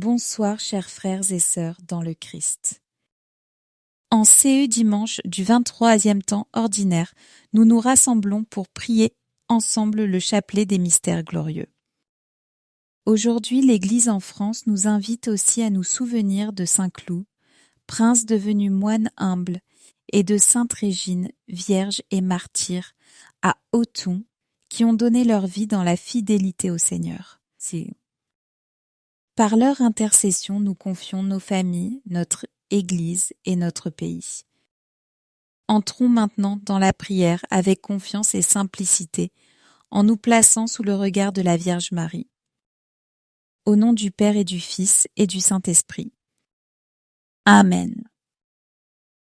Bonsoir chers frères et sœurs dans le Christ. En CE dimanche du 23e temps ordinaire, nous nous rassemblons pour prier ensemble le chapelet des mystères glorieux. Aujourd'hui, l'Église en France nous invite aussi à nous souvenir de Saint Cloud, prince devenu moine humble, et de Sainte Régine, vierge et martyre, à Autun, qui ont donné leur vie dans la fidélité au Seigneur. Par leur intercession, nous confions nos familles, notre Église et notre pays. Entrons maintenant dans la prière avec confiance et simplicité, en nous plaçant sous le regard de la Vierge Marie. Au nom du Père et du Fils et du Saint-Esprit. Amen.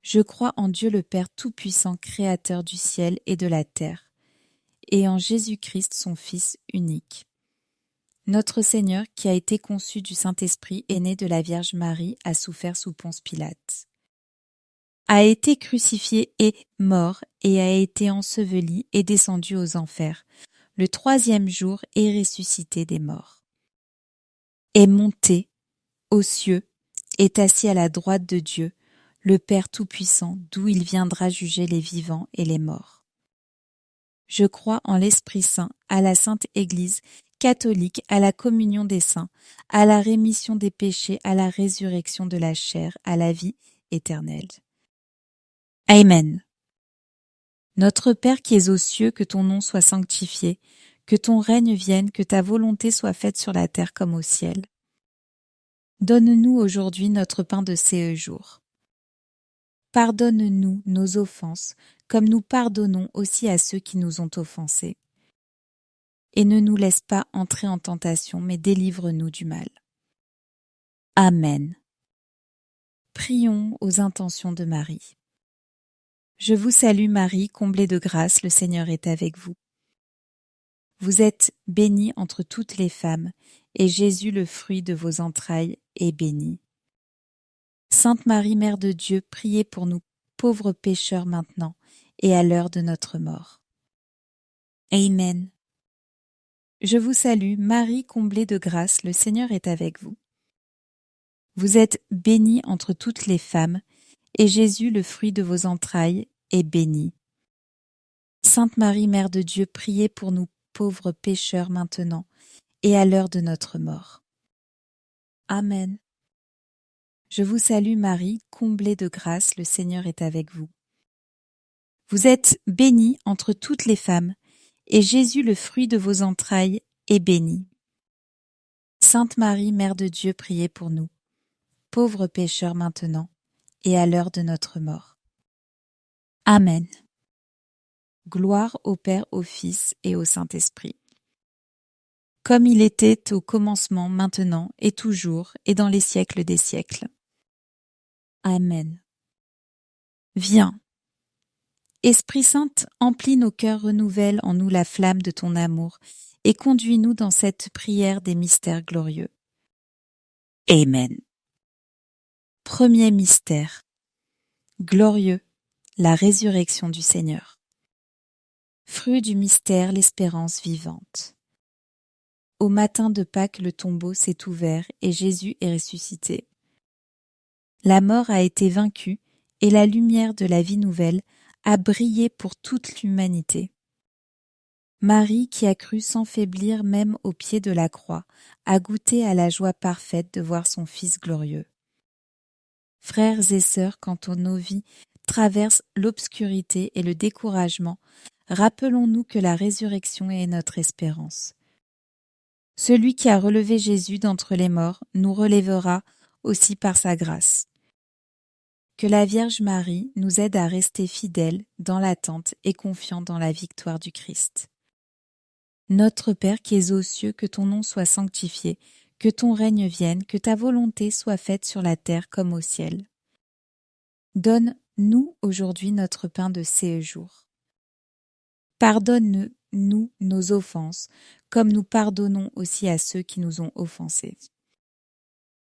Je crois en Dieu le Père Tout-Puissant, Créateur du ciel et de la terre, et en Jésus-Christ, son Fils unique. Notre Seigneur, qui a été conçu du Saint-Esprit, est né de la Vierge Marie, a souffert sous Ponce Pilate, a été crucifié et mort, et a été enseveli et descendu aux enfers. Le troisième jour est ressuscité des morts. Est monté aux cieux, est assis à la droite de Dieu, le Père Tout-Puissant, d'où il viendra juger les vivants et les morts. Je crois en l'Esprit Saint, à la Sainte Église catholique, à la communion des saints, à la rémission des péchés, à la résurrection de la chair, à la vie éternelle. Amen. Notre Père qui es aux cieux, que ton nom soit sanctifié, que ton règne vienne, que ta volonté soit faite sur la terre comme au ciel. Donne-nous aujourd'hui notre pain de ce jour. Pardonne-nous nos offenses, comme nous pardonnons aussi à ceux qui nous ont offensés. Et ne nous laisse pas entrer en tentation, mais délivre-nous du mal. Amen. Prions aux intentions de Marie. Je vous salue Marie, comblée de grâce, le Seigneur est avec vous. Vous êtes bénie entre toutes les femmes, et Jésus, le fruit de vos entrailles, est béni. Sainte Marie, Mère de Dieu, priez pour nous pauvres pécheurs maintenant et à l'heure de notre mort. Amen. Je vous salue, Marie comblée de grâce, le Seigneur est avec vous. Vous êtes bénie entre toutes les femmes, et Jésus, le fruit de vos entrailles, est béni. Sainte Marie, Mère de Dieu, priez pour nous pauvres pécheurs maintenant et à l'heure de notre mort. Amen. Je vous salue Marie, comblée de grâce, le Seigneur est avec vous. Vous êtes bénie entre toutes les femmes, et Jésus, le fruit de vos entrailles, est béni. Sainte Marie, Mère de Dieu, priez pour nous, pauvres pécheurs maintenant, et à l'heure de notre mort. Amen. Gloire au Père, au Fils et au Saint-Esprit. Comme il était au commencement, maintenant et toujours, et dans les siècles des siècles. Amen. Viens. Esprit Saint, emplis nos cœurs, renouvelle en nous la flamme de ton amour et conduis-nous dans cette prière des mystères glorieux. Amen. Premier mystère. Glorieux, la résurrection du Seigneur. Fruit du mystère, l'espérance vivante. Au matin de Pâques, le tombeau s'est ouvert et Jésus est ressuscité. La mort a été vaincue et la lumière de la vie nouvelle a brillé pour toute l'humanité. Marie, qui a cru sans faiblir même au pied de la croix, a goûté à la joie parfaite de voir son Fils glorieux. Frères et sœurs, quand nos vies traversent l'obscurité et le découragement, rappelons-nous que la résurrection est notre espérance. Celui qui a relevé Jésus d'entre les morts nous relèvera aussi par sa grâce. Que la Vierge Marie nous aide à rester fidèles dans l'attente et confiants dans la victoire du Christ. Notre Père qui es aux cieux, que ton nom soit sanctifié, que ton règne vienne, que ta volonté soit faite sur la terre comme au ciel. Donne-nous aujourd'hui notre pain de ce jour. Pardonne-nous nos offenses, comme nous pardonnons aussi à ceux qui nous ont offensés.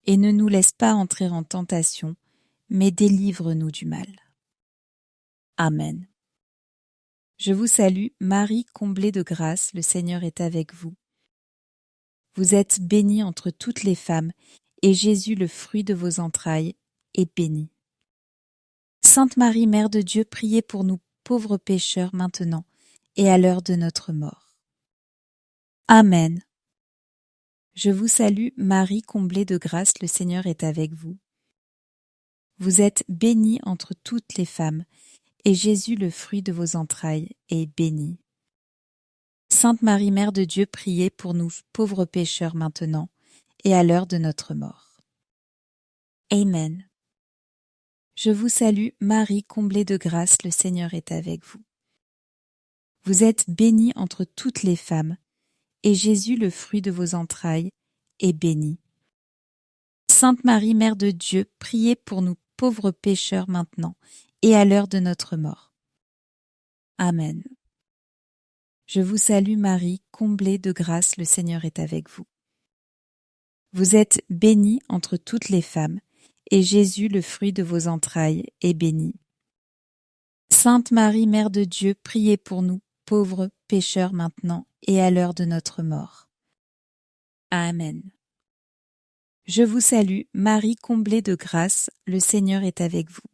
Et ne nous laisse pas entrer en tentation, mais délivre-nous du mal. Amen. Je vous salue, Marie comblée de grâce, le Seigneur est avec vous. Vous êtes bénie entre toutes les femmes, et Jésus, le fruit de vos entrailles, est béni. Sainte Marie, Mère de Dieu, priez pour nous pauvres pécheurs maintenant et à l'heure de notre mort. Amen. Je vous salue, Marie, comblée de grâce, le Seigneur est avec vous. Vous êtes bénie entre toutes les femmes, et Jésus, le fruit de vos entrailles, est béni. Sainte Marie, Mère de Dieu, priez pour nous pauvres pécheurs maintenant et à l'heure de notre mort. Amen. Je vous salue, Marie, comblée de grâce, le Seigneur est avec vous. Vous êtes bénie entre toutes les femmes, et Jésus, le fruit de vos entrailles, est béni. Sainte Marie, Mère de Dieu, priez pour nous pauvres pécheurs maintenant et à l'heure de notre mort. Amen. Je vous salue, Marie, comblée de grâce, le Seigneur est avec vous. Vous êtes bénie entre toutes les femmes, et Jésus, le fruit de vos entrailles, est béni. Sainte Marie, Mère de Dieu, priez pour nous, pauvres pécheurs maintenant et à l'heure de notre mort. Amen. Je vous salue, Marie, comblée de grâce, le Seigneur est avec vous.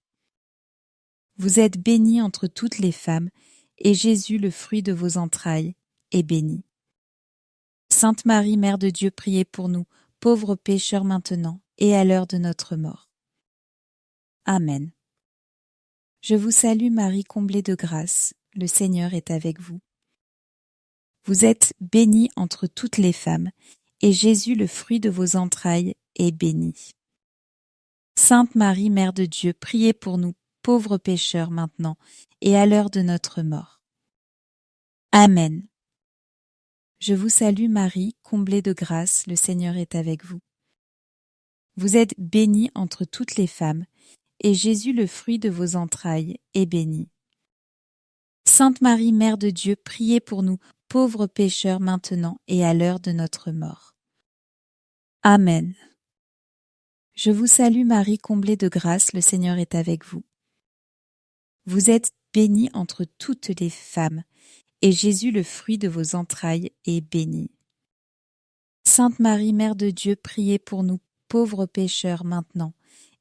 Vous êtes bénie entre toutes les femmes, et Jésus, le fruit de vos entrailles, est béni. Sainte Marie, Mère de Dieu, priez pour nous, pauvres pécheurs maintenant et à l'heure de notre mort. Amen. Je vous salue, Marie, comblée de grâce, le Seigneur est avec vous. Vous êtes bénie entre toutes les femmes, et Jésus, le fruit de vos entrailles, est béni. Sainte Marie, Mère de Dieu, priez pour nous, pauvres pécheurs maintenant et à l'heure de notre mort. Amen. Je vous salue, Marie, comblée de grâce, le Seigneur est avec vous. Vous êtes bénie entre toutes les femmes, et Jésus, le fruit de vos entrailles, est béni. Sainte Marie, Mère de Dieu, priez pour nous, pauvres pécheurs maintenant et à l'heure de notre mort. Amen. Je vous salue, Marie, comblée de grâce, le Seigneur est avec vous. Vous êtes bénie entre toutes les femmes, et Jésus, le fruit de vos entrailles, est béni. Sainte Marie, Mère de Dieu, priez pour nous, pauvres pécheurs maintenant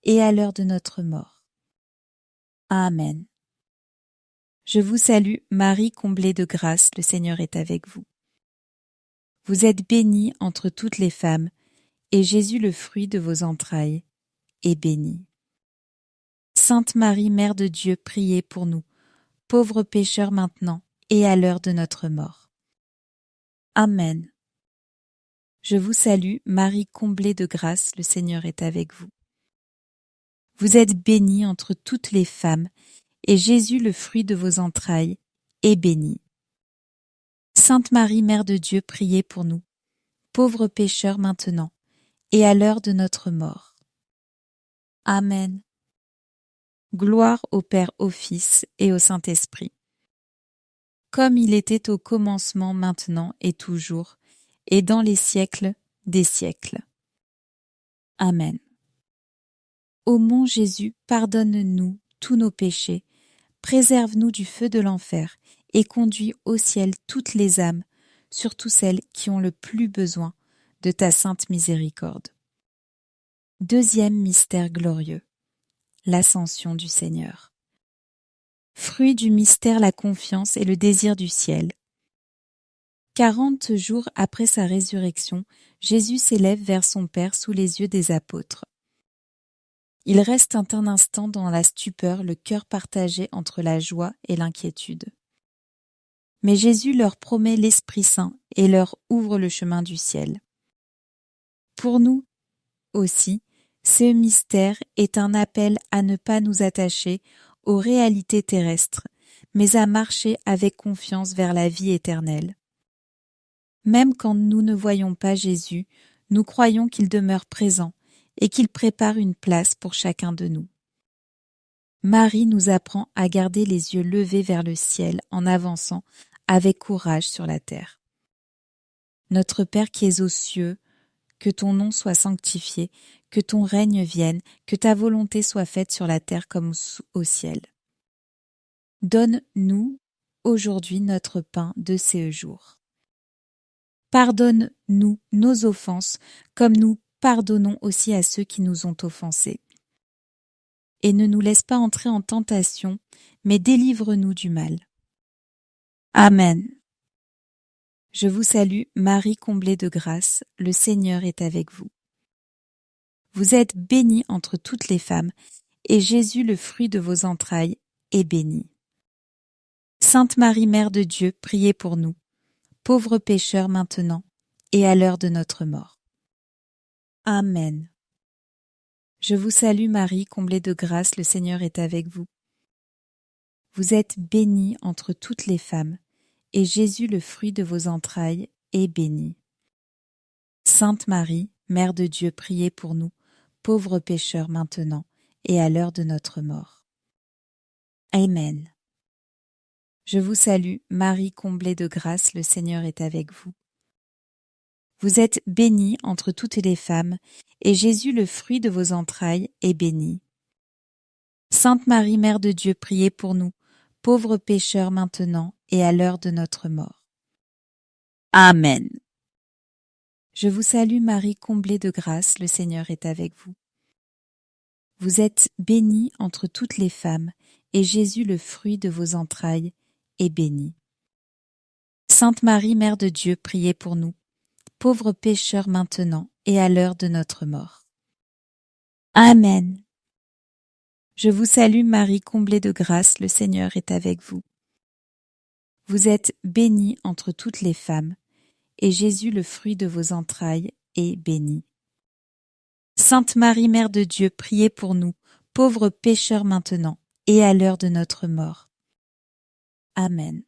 et à l'heure de notre mort. Amen. Je vous salue, Marie, comblée de grâce, le Seigneur est avec vous. Vous êtes bénie entre toutes les femmes, et Jésus, le fruit de vos entrailles, est béni. Sainte Marie, Mère de Dieu, priez pour nous, pauvres pécheurs maintenant et à l'heure de notre mort. Amen. Je vous salue, Marie, comblée de grâce, le Seigneur est avec vous. Vous êtes bénie entre toutes les femmes, et Jésus, le fruit de vos entrailles, est béni. Sainte Marie, Mère de Dieu, priez pour nous, pauvres pécheurs maintenant et à l'heure de notre mort. Amen. Gloire au Père, au Fils et au Saint-Esprit, comme il était au commencement, maintenant et toujours, et dans les siècles des siècles. Amen. Ô mon Jésus, pardonne-nous tous nos péchés, préserve-nous du feu de l'enfer et conduis au ciel toutes les âmes, surtout celles qui ont le plus besoin de ta sainte miséricorde. Deuxième mystère glorieux, l'ascension du Seigneur. Fruit du mystère, la confiance et le désir du ciel. 40 jours après sa résurrection, Jésus s'élève vers son Père sous les yeux des apôtres. Il reste un instant dans la stupeur, le cœur partagé entre la joie et l'inquiétude. Mais Jésus leur promet l'Esprit Saint et leur ouvre le chemin du ciel. Pour nous aussi, ce mystère est un appel à ne pas nous attacher aux réalités terrestres, mais à marcher avec confiance vers la vie éternelle. Même quand nous ne voyons pas Jésus, nous croyons qu'il demeure présent et qu'il prépare une place pour chacun de nous. Marie nous apprend à garder les yeux levés vers le ciel en avançant avec courage sur la terre. Notre Père qui es aux cieux, que ton nom soit sanctifié, que ton règne vienne, que ta volonté soit faite sur la terre comme au ciel. Donne-nous aujourd'hui notre pain de ce jour. Pardonne-nous nos offenses, comme nous pardonnons aussi à ceux qui nous ont offensés. Et ne nous laisse pas entrer en tentation, mais délivre-nous du mal. Amen. Je vous salue, Marie comblée de grâce, le Seigneur est avec vous. Vous êtes bénie entre toutes les femmes, et Jésus, le fruit de vos entrailles, est béni. Sainte Marie, Mère de Dieu, priez pour nous, pauvres pécheurs maintenant et à l'heure de notre mort. Amen. Je vous salue Marie, comblée de grâce, le Seigneur est avec vous. Vous êtes bénie entre toutes les femmes, et Jésus, le fruit de vos entrailles, est béni. Sainte Marie, Mère de Dieu, priez pour nous, pauvres pécheurs maintenant et à l'heure de notre mort. Amen. Je vous salue, Marie comblée de grâce, le Seigneur est avec vous. Vous êtes bénie entre toutes les femmes, et Jésus, le fruit de vos entrailles, est béni. Sainte Marie, Mère de Dieu, priez pour nous, pauvres pécheurs maintenant et à l'heure de notre mort. Amen. Je vous salue, Marie comblée de grâce, le Seigneur est avec vous. Vous êtes bénie entre toutes les femmes, et Jésus, le fruit de vos entrailles, est béni. Sainte Marie, Mère de Dieu, priez pour nous, pauvres pécheurs maintenant et à l'heure de notre mort. Amen. Je vous salue, Marie comblée de grâce, le Seigneur est avec vous. Vous êtes bénie entre toutes les femmes, et Jésus, le fruit de vos entrailles, est béni. Sainte Marie, Mère de Dieu, priez pour nous, pauvres pécheurs maintenant et à l'heure de notre mort. Amen.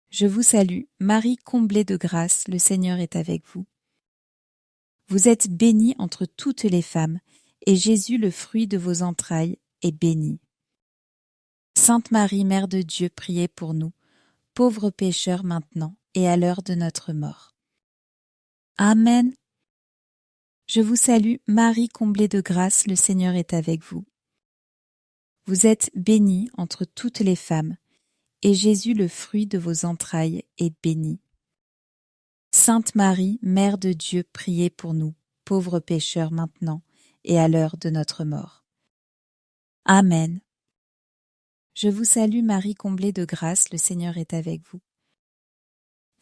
Je vous salue, Marie comblée de grâce, le Seigneur est avec vous. Vous êtes bénie entre toutes les femmes, et Jésus, le fruit de vos entrailles, est béni. Sainte Marie, Mère de Dieu, priez pour nous, pauvres pécheurs maintenant et à l'heure de notre mort. Amen. Je vous salue, Marie comblée de grâce, le Seigneur est avec vous. Vous êtes bénie entre toutes les femmes, et Jésus, le fruit de vos entrailles, est béni. Sainte Marie, Mère de Dieu, priez pour nous, pauvres pécheurs maintenant et à l'heure de notre mort. Amen. Je vous salue, Marie comblée de grâce, le Seigneur est avec vous.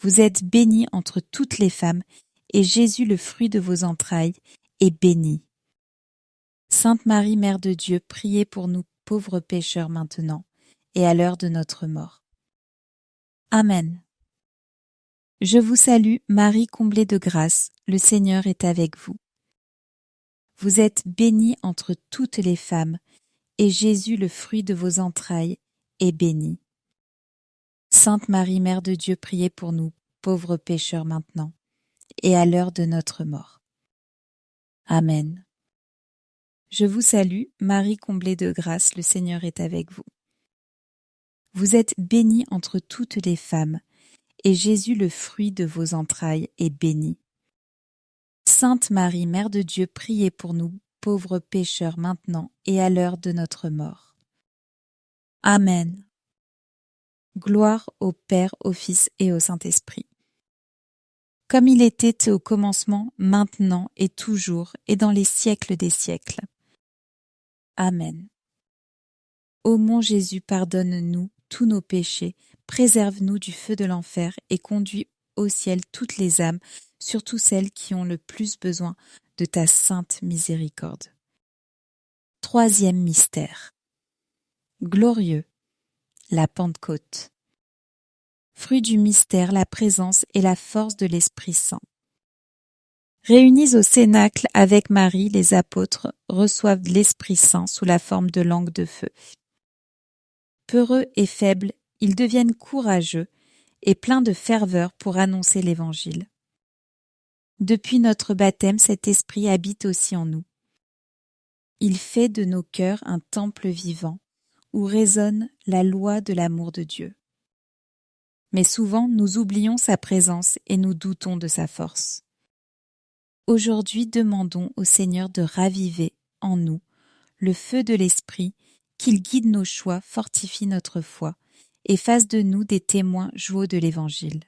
Vous êtes bénie entre toutes les femmes, et Jésus, le fruit de vos entrailles, est béni. Sainte Marie, Mère de Dieu, priez pour nous, pauvres pécheurs maintenant et à l'heure de notre mort. Amen. Je vous salue, Marie comblée de grâce, le Seigneur est avec vous. Vous êtes bénie entre toutes les femmes, et Jésus, le fruit de vos entrailles, est béni. Sainte Marie, Mère de Dieu, priez pour nous, pauvres pécheurs maintenant, et à l'heure de notre mort. Amen. Je vous salue, Marie comblée de grâce, le Seigneur est avec vous. Vous êtes bénie entre toutes les femmes, et Jésus, le fruit de vos entrailles, est béni. Sainte Marie, Mère de Dieu, priez pour nous, pauvres pécheurs maintenant et à l'heure de notre mort. Amen. Gloire au Père, au Fils et au Saint-Esprit. Comme il était au commencement, maintenant et toujours, et dans les siècles des siècles. Amen. Ô mon Jésus, pardonne-nous tous nos péchés, préserve-nous du feu de l'enfer et conduis au ciel toutes les âmes, surtout celles qui ont le plus besoin de ta sainte miséricorde. Troisième mystère. Glorieux, la Pentecôte. Fruit du mystère, la présence et la force de l'Esprit Saint. Réunis au cénacle avec Marie, les apôtres reçoivent l'Esprit Saint sous la forme de langues de feu. Peureux et faibles, ils deviennent courageux et pleins de ferveur pour annoncer l'Évangile. Depuis notre baptême, cet Esprit habite aussi en nous. Il fait de nos cœurs un temple vivant où résonne la loi de l'amour de Dieu. Mais souvent, nous oublions sa présence et nous doutons de sa force. Aujourd'hui, demandons au Seigneur de raviver en nous le feu de l'Esprit, qu'il guide nos choix, fortifie notre foi et fasse de nous des témoins joyeux de l'Évangile.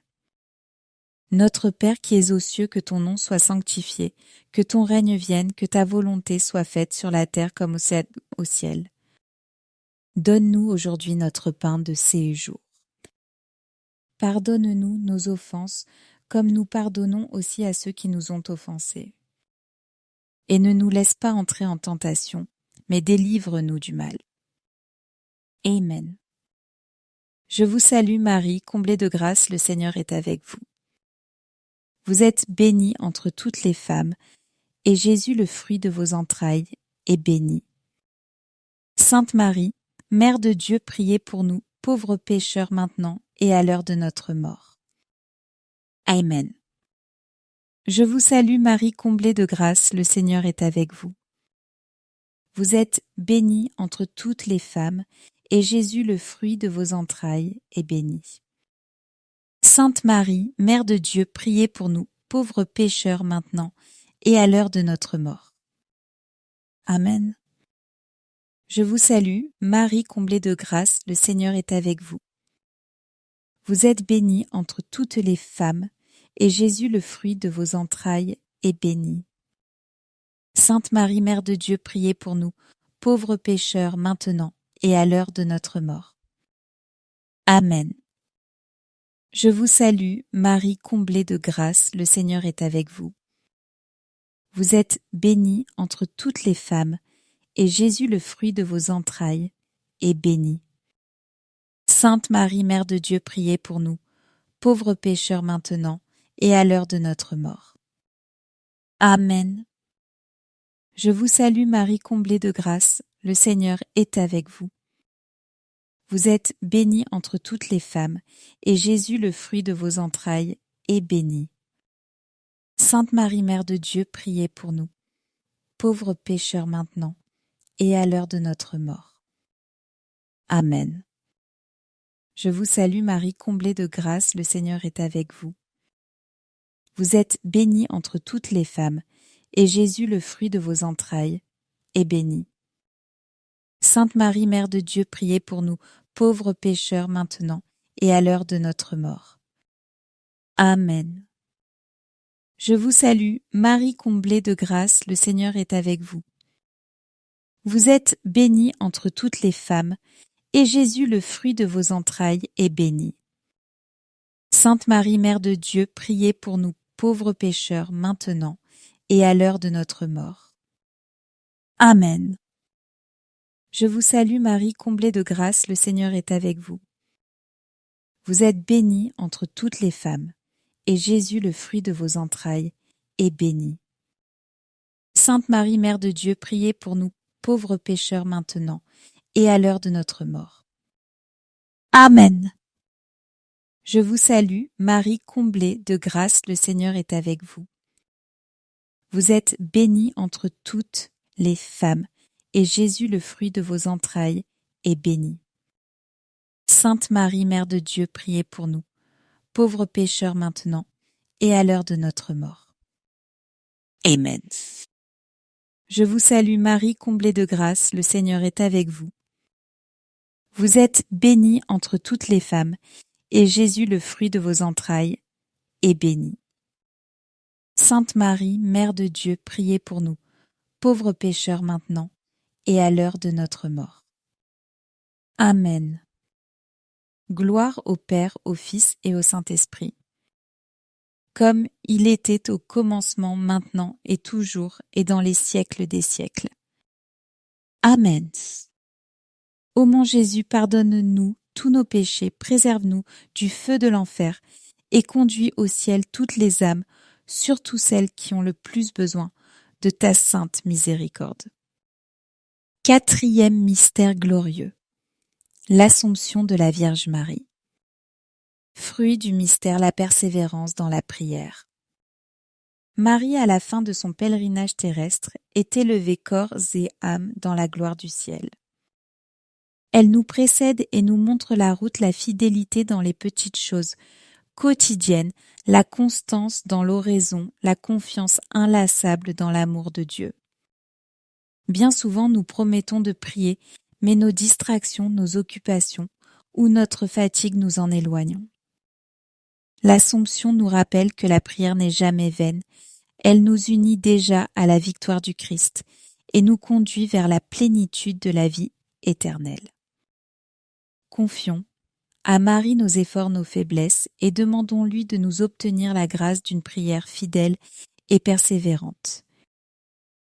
Notre Père qui es aux cieux, que ton nom soit sanctifié, que ton règne vienne, que ta volonté soit faite sur la terre comme au ciel. Donne-nous aujourd'hui notre pain de ces jours. Pardonne-nous nos offenses, comme nous pardonnons aussi à ceux qui nous ont offensés. Et ne nous laisse pas entrer en tentation, mais délivre-nous du mal. Amen. Je vous salue Marie, comblée de grâce, le Seigneur est avec vous. Vous êtes bénie entre toutes les femmes, et Jésus, le fruit de vos entrailles, est béni. Sainte Marie, Mère de Dieu, priez pour nous, pauvres pécheurs maintenant et à l'heure de notre mort. Amen. Je vous salue Marie, comblée de grâce, le Seigneur est avec vous. Vous êtes bénie entre toutes les femmes, et Jésus, le fruit de vos entrailles, est béni. Sainte Marie, Mère de Dieu, priez pour nous, pauvres pécheurs maintenant et à l'heure de notre mort. Amen. Je vous salue, Marie comblée de grâce, le Seigneur est avec vous. Vous êtes bénie entre toutes les femmes, et Jésus, le fruit de vos entrailles, est béni. Sainte Marie, Mère de Dieu, priez pour nous, pauvres pécheurs maintenant et à l'heure de notre mort. Amen. Je vous salue, Marie comblée de grâce, le Seigneur est avec vous. Vous êtes bénie entre toutes les femmes, et Jésus, le fruit de vos entrailles, est béni. Sainte Marie, Mère de Dieu, priez pour nous, pauvres pécheurs maintenant et à l'heure de notre mort. Amen. Je vous salue Marie comblée de grâce, le Seigneur est avec vous. Vous êtes bénie entre toutes les femmes, et Jésus, le fruit de vos entrailles, est béni. Sainte Marie, Mère de Dieu, priez pour nous, pauvres pécheurs maintenant et à l'heure de notre mort. Amen. Je vous salue Marie comblée de grâce, le Seigneur est avec vous. Vous êtes bénie entre toutes les femmes, et Jésus, le fruit de vos entrailles, est béni. Sainte Marie, Mère de Dieu, priez pour nous, pauvres pécheurs maintenant et à l'heure de notre mort. Amen. Je vous salue, Marie comblée de grâce, le Seigneur est avec vous. Vous êtes bénie entre toutes les femmes, et Jésus, le fruit de vos entrailles, est béni. Sainte Marie, Mère de Dieu, priez pour nous, pauvres pécheurs maintenant et à l'heure de notre mort. Amen. Je vous salue Marie, comblée de grâce, le Seigneur est avec vous. Vous êtes bénie entre toutes les femmes, et Jésus, le fruit de vos entrailles, est béni. Sainte Marie, Mère de Dieu, priez pour nous, pauvres pécheurs maintenant et à l'heure de notre mort. Amen. Je vous salue, Marie comblée de grâce, le Seigneur est avec vous. Vous êtes bénie entre toutes les femmes, et Jésus, le fruit de vos entrailles, est béni. Sainte Marie, Mère de Dieu, priez pour nous, pauvres pécheurs maintenant et à l'heure de notre mort. Amen. Je vous salue Marie, comblée de grâce, le Seigneur est avec vous. Vous êtes bénie entre toutes les femmes, et Jésus, le fruit de vos entrailles, est béni. Sainte Marie, Mère de Dieu, priez pour nous, pauvres pécheurs maintenant et à l'heure de notre mort. Amen. Gloire au Père, au Fils et au Saint-Esprit, comme il était au commencement, maintenant et toujours et dans les siècles des siècles. Amen. Ô mon Jésus, pardonne-nous tous nos péchés, préserve-nous du feu de l'enfer et conduis au ciel toutes les âmes, surtout celles qui ont le plus besoin de ta sainte miséricorde. Quatrième mystère glorieux, l'Assomption de la Vierge Marie. Fruit du mystère, la persévérance dans la prière. Marie, à la fin de son pèlerinage terrestre, est élevée corps et âme dans la gloire du ciel. Elle nous précède et nous montre la route, la fidélité dans les petites choses quotidiennes, la constance dans l'oraison, la confiance inlassable dans l'amour de Dieu. Bien souvent, nous promettons de prier, mais nos distractions, nos occupations ou notre fatigue nous en éloignent. L'Assomption nous rappelle que la prière n'est jamais vaine, elle nous unit déjà à la victoire du Christ et nous conduit vers la plénitude de la vie éternelle. Confions à Marie nos efforts, nos faiblesses et demandons-lui de nous obtenir la grâce d'une prière fidèle et persévérante.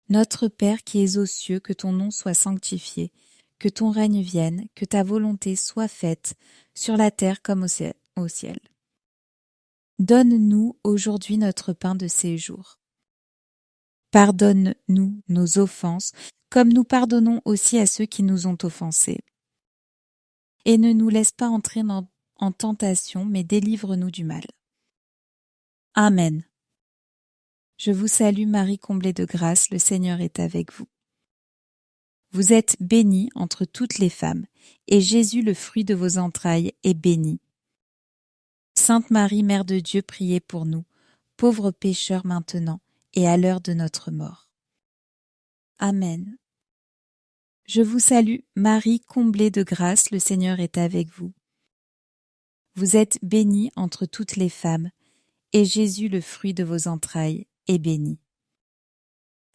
Notre Père qui es aux cieux, que ton nom soit sanctifié, que ton règne vienne, que ta volonté soit faite sur la terre comme au ciel. Donne-nous aujourd'hui notre pain de ces jours. Pardonne-nous nos offenses, comme nous pardonnons aussi à ceux qui nous ont offensés. Et ne nous laisse pas entrer en tentation, mais délivre-nous du mal. Amen. Je vous salue Marie comblée de grâce, le Seigneur est avec vous. Vous êtes bénie entre toutes les femmes, et Jésus, le fruit de vos entrailles, est béni. Sainte Marie, Mère de Dieu, priez pour nous, pauvres pécheurs maintenant et à l'heure de notre mort. Amen. Je vous salue, Marie comblée de grâce, le Seigneur est avec vous. Vous êtes bénie entre toutes les femmes, et Jésus, le fruit de vos entrailles, est béni.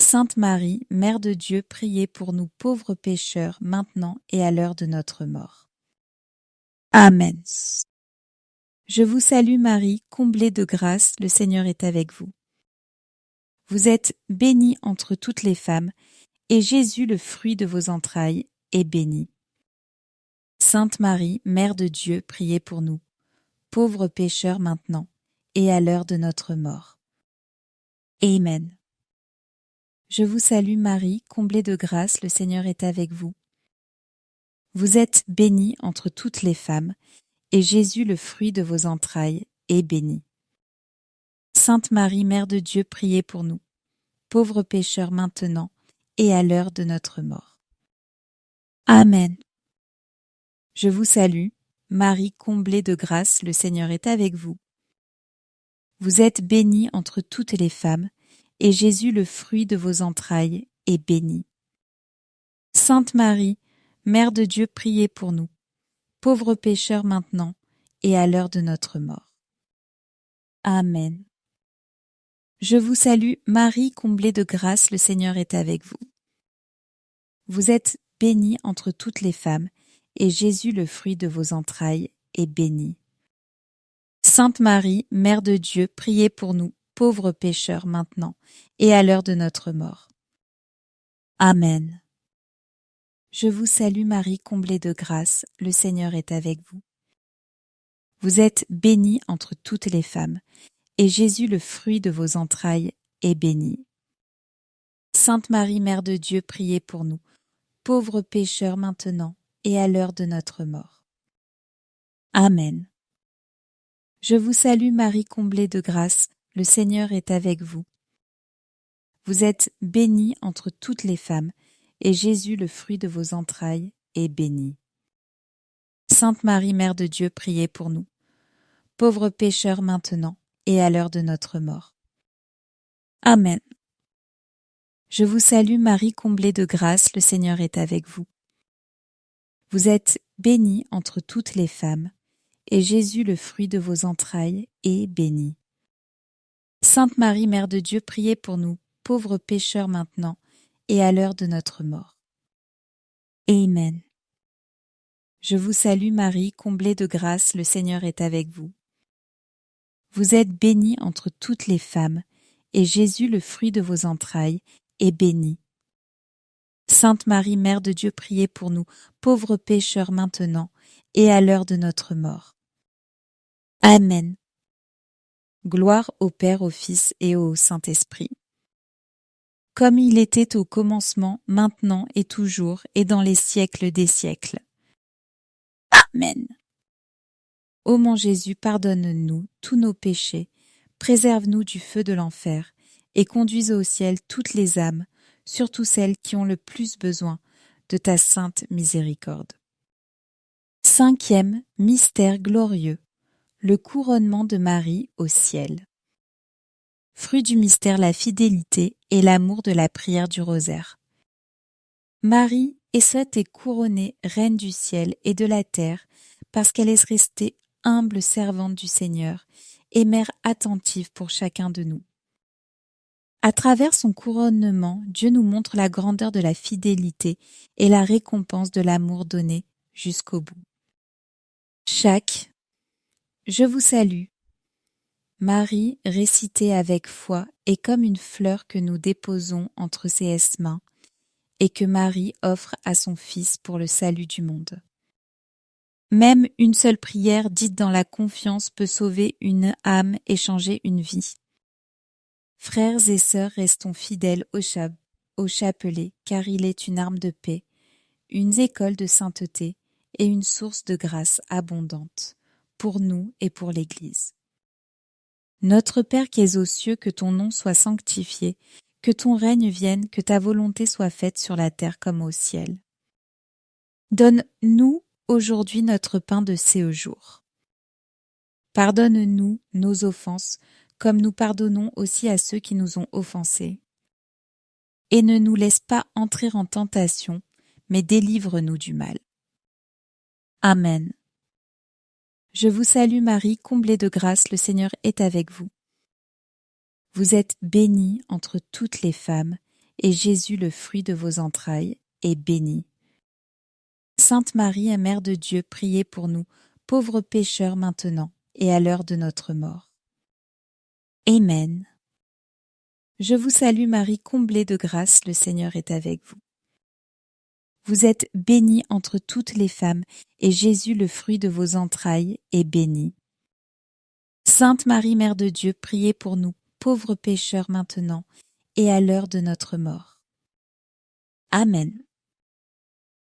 Sainte Marie, Mère de Dieu, priez pour nous pauvres pécheurs, maintenant et à l'heure de notre mort. Amen. Je vous salue Marie, comblée de grâce, le Seigneur est avec vous. Vous êtes bénie entre toutes les femmes, et Jésus, le fruit de vos entrailles, est béni. Sainte Marie, Mère de Dieu, priez pour nous, pauvres pécheurs maintenant, et à l'heure de notre mort. Amen. Je vous salue Marie, comblée de grâce, le Seigneur est avec vous. Vous êtes bénie entre toutes les femmes, et Jésus, le fruit de vos entrailles, est béni. Sainte Marie, Mère de Dieu, priez pour nous, pauvres pécheurs maintenant, et à l'heure de notre mort. Amen. Je vous salue, Marie comblée de grâce, le Seigneur est avec vous. Vous êtes bénie entre toutes les femmes, et Jésus, le fruit de vos entrailles, est béni. Sainte Marie, Mère de Dieu, priez pour nous, pauvres pécheurs maintenant, et à l'heure de notre mort. Amen. Je vous salue, Marie comblée de grâce, le Seigneur est avec vous. Vous êtes bénie entre toutes les femmes, et Jésus, le fruit de vos entrailles, est béni. Sainte Marie, Mère de Dieu, priez pour nous, pauvres pécheurs maintenant, et à l'heure de notre mort. Amen. Je vous salue Marie, comblée de grâce, le Seigneur est avec vous. Vous êtes bénie entre toutes les femmes, et Jésus, le fruit de vos entrailles, est béni. Sainte Marie, Mère de Dieu, priez pour nous, pauvres pécheurs maintenant, et à l'heure de notre mort. Amen. Je vous salue Marie, comblée de grâce, le Seigneur est avec vous. Vous êtes bénie entre toutes les femmes, et Jésus, le fruit de vos entrailles, est béni. Sainte Marie, Mère de Dieu, priez pour nous, pauvres pécheurs maintenant, et à l'heure de notre mort. Amen. Je vous salue Marie, comblée de grâce, le Seigneur est avec vous. Vous êtes bénie entre toutes les femmes, et Jésus, le fruit de vos entrailles, est béni. Sainte Marie, Mère de Dieu, priez pour nous, pauvres pécheurs maintenant, et à l'heure de notre mort. Amen. Je vous salue Marie, comblée de grâce, le Seigneur est avec vous. Vous êtes bénie entre toutes les femmes, et Jésus, le fruit de vos entrailles, est béni. Sainte Marie, Mère de Dieu, priez pour nous, pauvres pécheurs maintenant, et à l'heure de notre mort. Amen. Gloire au Père, au Fils et au Saint-Esprit. Comme il était au commencement, maintenant et toujours, et dans les siècles des siècles. Amen. Ô mon Jésus, pardonne-nous tous nos péchés, préserve-nous du feu de l'enfer, et conduise au ciel toutes les âmes, surtout celles qui ont le plus besoin de ta sainte miséricorde. Cinquième mystère glorieux, le couronnement de Marie au ciel. Fruit du mystère, la fidélité et l'amour de la prière du rosaire. Marie est couronnée reine du ciel et de la terre parce qu'elle est restée humble servante du Seigneur et mère attentive pour chacun de nous. À travers son couronnement, Dieu nous montre la grandeur de la fidélité et la récompense de l'amour donné jusqu'au bout. Je vous salue. Marie, récitée avec foi, est comme une fleur que nous déposons entre ses mains et que Marie offre à son Fils pour le salut du monde. Même une seule prière dite dans la confiance peut sauver une âme et changer une vie. Frères et sœurs, restons fidèles au chapelet, car il est une arme de paix, une école de sainteté et une source de grâce abondante, pour nous et pour l'Église. Notre Père qui es aux cieux, que ton nom soit sanctifié, que ton règne vienne, que ta volonté soit faite sur la terre comme au ciel. Donne-nous aujourd'hui notre pain de ce jour. Pardonne-nous nos offenses, comme nous pardonnons aussi à ceux qui nous ont offensés. Et ne nous laisse pas entrer en tentation, mais délivre-nous du mal. Amen. Je vous salue Marie, comblée de grâce, le Seigneur est avec vous. Vous êtes bénie entre toutes les femmes, et Jésus, le fruit de vos entrailles, est béni. Sainte Marie, Mère de Dieu, priez pour nous, pauvres pécheurs maintenant et à l'heure de notre mort. Amen. Je vous salue Marie, comblée de grâce, le Seigneur est avec vous. Vous êtes bénie entre toutes les femmes, et Jésus, le fruit de vos entrailles, est béni. Sainte Marie, Mère de Dieu, priez pour nous, pauvres pécheurs maintenant et à l'heure de notre mort. Amen.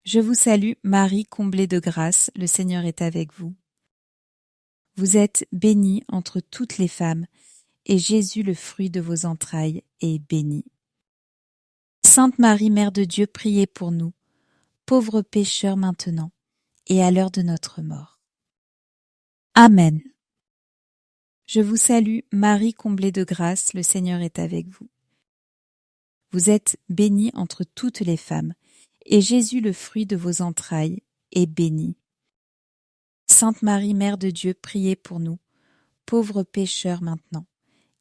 Je vous salue, Marie, comblée de grâce, le Seigneur est avec vous. Vous êtes bénie entre toutes les femmes, et Jésus, le fruit de vos entrailles, est béni. Sainte Marie, Mère de Dieu, priez pour nous, pauvres pécheurs maintenant et à l'heure de notre mort. Amen. Je vous salue, Marie, comblée de grâce, le Seigneur est avec vous. Vous êtes bénie entre toutes les femmes, et Jésus, le fruit de vos entrailles, est béni. Sainte Marie, Mère de Dieu, priez pour nous, pauvres pécheurs maintenant,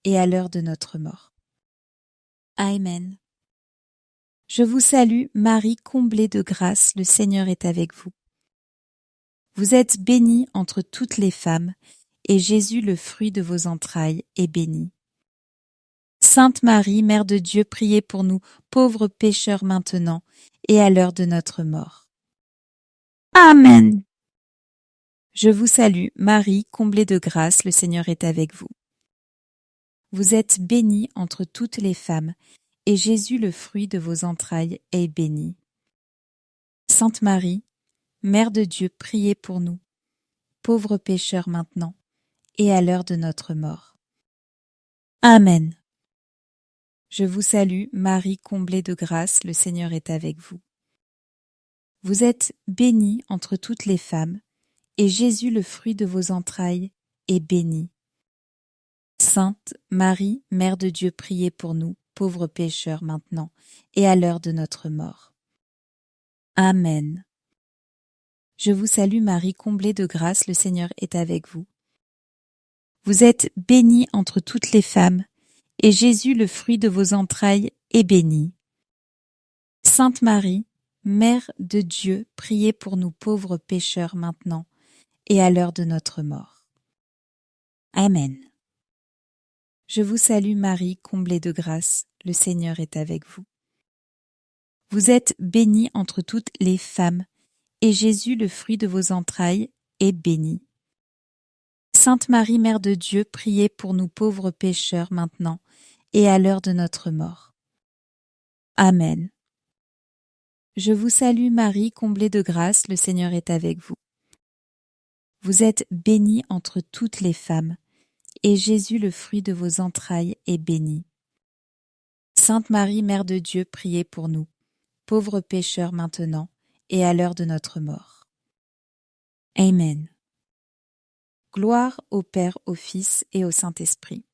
et à l'heure de notre mort. Amen. Je vous salue, Marie, comblée de grâce, le Seigneur est avec vous. Vous êtes bénie entre toutes les femmes, et Jésus, le fruit de vos entrailles, est béni. Sainte Marie, Mère de Dieu, priez pour nous, pauvres pécheurs maintenant, et à l'heure de notre mort. Amen. Je vous salue, Marie, comblée de grâce, le Seigneur est avec vous. Vous êtes bénie entre toutes les femmes, et Jésus, le fruit de vos entrailles, est béni. Sainte Marie, Mère de Dieu, priez pour nous, pauvres pécheurs maintenant, et à l'heure de notre mort. Amen. Je vous salue, Marie, comblée de grâce, le Seigneur est avec vous. Vous êtes bénie entre toutes les femmes, et Jésus, le fruit de vos entrailles, est béni. Sainte Marie, Mère de Dieu, priez pour nous, pauvres pécheurs maintenant, et à l'heure de notre mort. Amen. Je vous salue Marie, comblée de grâce, le Seigneur est avec vous. Vous êtes bénie entre toutes les femmes, et Jésus, le fruit de vos entrailles, est béni. Sainte Marie, Mère de Dieu, priez pour nous pauvres pécheurs maintenant, et à l'heure de notre mort. Amen. Je vous salue Marie, comblée de grâce, le Seigneur est avec vous. Vous êtes bénie entre toutes les femmes, et Jésus, le fruit de vos entrailles, est béni. Sainte Marie, Mère de Dieu, priez pour nous pauvres pécheurs maintenant, et à l'heure de notre mort. Amen. Je vous salue Marie, comblée de grâce, le Seigneur est avec vous. Vous êtes bénie entre toutes les femmes, et Jésus, le fruit de vos entrailles, est béni. Sainte Marie, Mère de Dieu, priez pour nous, pauvres pécheurs maintenant, et à l'heure de notre mort. Amen. Gloire au Père, au Fils et au Saint-Esprit.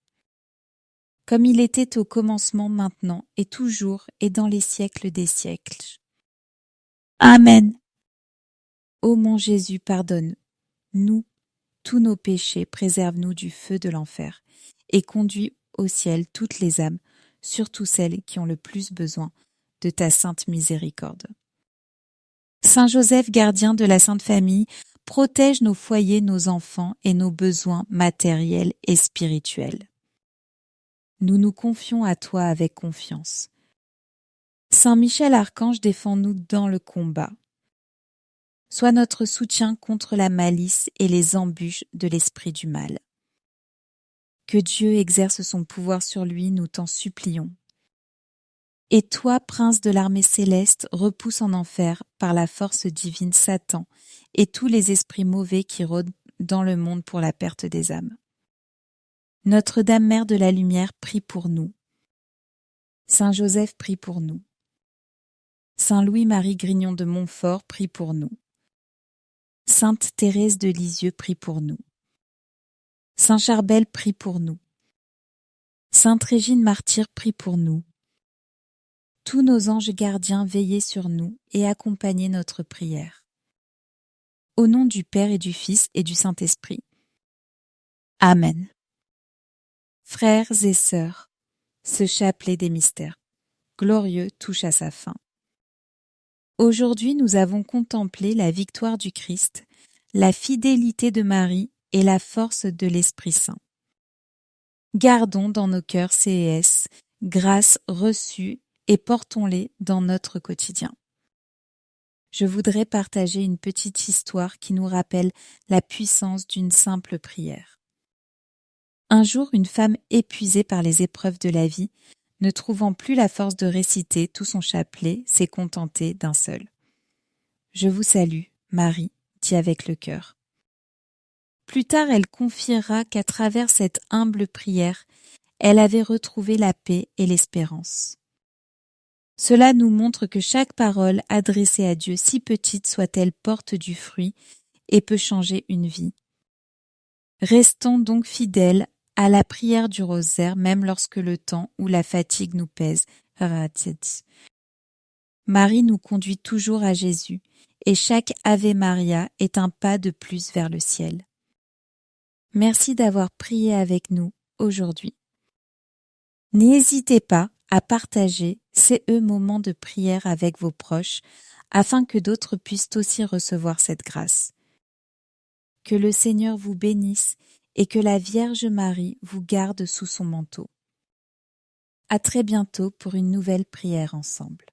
Comme il était au commencement, maintenant, et toujours, et dans les siècles des siècles. Amen. Ô mon Jésus, pardonne-nous tous nos péchés, préserve-nous du feu de l'enfer, et conduis au ciel toutes les âmes, surtout celles qui ont le plus besoin de ta sainte miséricorde. Saint Joseph, gardien de la Sainte Famille, protège nos foyers, nos enfants et nos besoins matériels et spirituels. Nous nous confions à toi avec confiance. Saint Michel Archange, défends-nous dans le combat. Sois notre soutien contre la malice et les embûches de l'esprit du mal. Que Dieu exerce son pouvoir sur lui, nous t'en supplions. Et toi, prince de l'armée céleste, repousse en enfer, par la force divine, Satan et tous les esprits mauvais qui rôdent dans le monde pour la perte des âmes. Notre-Dame Mère de la Lumière, prie pour nous. Saint Joseph, prie pour nous. Saint Louis-Marie Grignon de Montfort, prie pour nous. Sainte Thérèse de Lisieux, prie pour nous. Saint Charbel, prie pour nous. Sainte Régine Martyr, prie pour nous. Tous nos anges gardiens, veillez sur nous et accompagnez notre prière. Au nom du Père et du Fils et du Saint-Esprit. Amen. Frères et sœurs, ce chapelet des mystères glorieux touche à sa fin. Aujourd'hui, nous avons contemplé la victoire du Christ, la fidélité de Marie et la force de l'Esprit Saint. Gardons dans nos cœurs ces grâces reçues et portons-les dans notre quotidien. Je voudrais partager une petite histoire qui nous rappelle la puissance d'une simple prière. Un jour, une femme épuisée par les épreuves de la vie, ne trouvant plus la force de réciter tout son chapelet, s'est contentée d'un seul. « Je vous salue, Marie », dit avec le cœur. Plus tard, elle confiera qu'à travers cette humble prière, elle avait retrouvé la paix et l'espérance. Cela nous montre que chaque parole adressée à Dieu, si petite soit-elle, porte du fruit et peut changer une vie. Restons donc fidèles à la prière du rosaire, même lorsque le temps ou la fatigue nous pèse. Marie nous conduit toujours à Jésus, et chaque Ave Maria est un pas de plus vers le ciel. Merci d'avoir prié avec nous aujourd'hui. N'hésitez pas à partager ces moments de prière avec vos proches, afin que d'autres puissent aussi recevoir cette grâce. Que le Seigneur vous bénisse et que la Vierge Marie vous garde sous son manteau. À très bientôt pour une nouvelle prière ensemble.